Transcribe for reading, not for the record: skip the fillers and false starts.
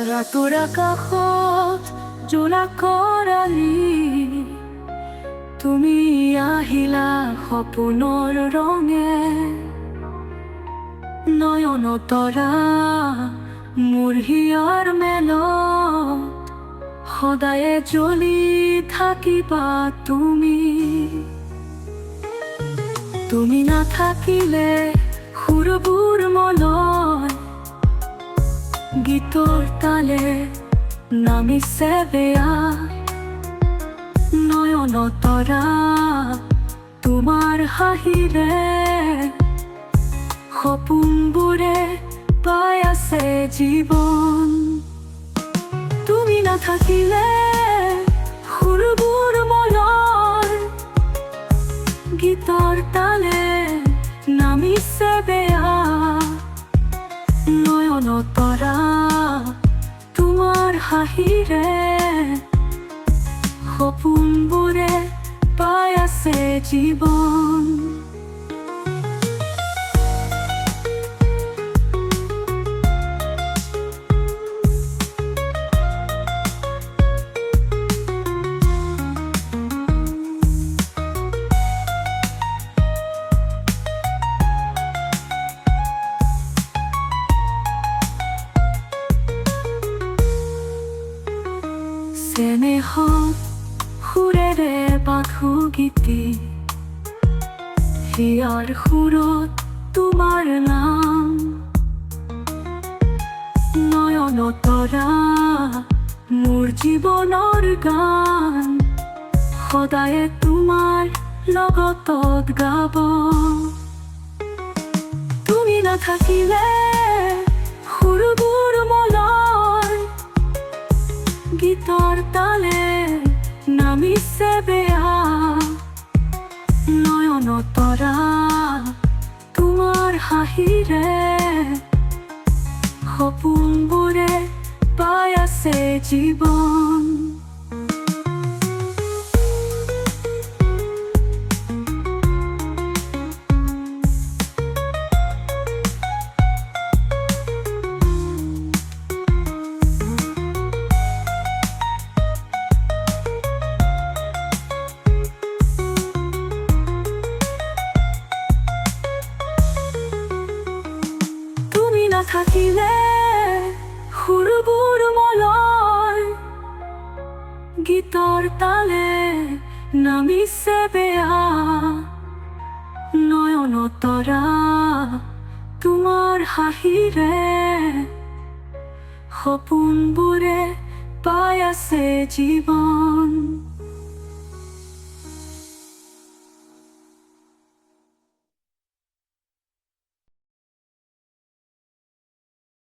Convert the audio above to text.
ৰাতৰ আকাশত জোনা কৰালি, তুমি আহিলা সপোনৰ ৰঙে। নয়ন তৰা মোৰ হিয়াৰ মেলত সদায়ে জ্বলি থাকিবা তুমি। তুমি নাথাকিলে সুৰবোৰ মনত গীতৰ তালে নামিছে বেয়া। নয়ন তৰা তোমাৰ হাঁহিৰে সপোনবোৰে পাই আছে জীৱন। তুমি নাথাকিলে সুৰবোৰ মনৰ গীতৰ তালে নামিছে বেয়া। নয়ন তৰা তোমাৰ হাঁহিৰে সপোনবোৰে পাই আছে জীৱন। চেনেহত সুৰেৰে বাঁধো গীতি, হিয়াৰ সুৰত তোমাৰ নাম। নয়ন তৰা মোৰ জীৱনৰ গান, সদায়ে তোমাৰ লগত গাব। তুমি নাথাকিলে সুৰবোৰ মনৰ গীতৰ তালে নামিছে বেয়া। নয়ন তৰা তোমাৰ হাঁহিৰে সপোনবোৰে পাই আছে জীৱন। নাথাকিলে সুৰবোৰ মনৰ গীতৰ তালে নামিছে বেয়া। নয়ন তৰা তোমাৰ হাঁহিৰে সপোনবোৰে পাই আছে জীৱন।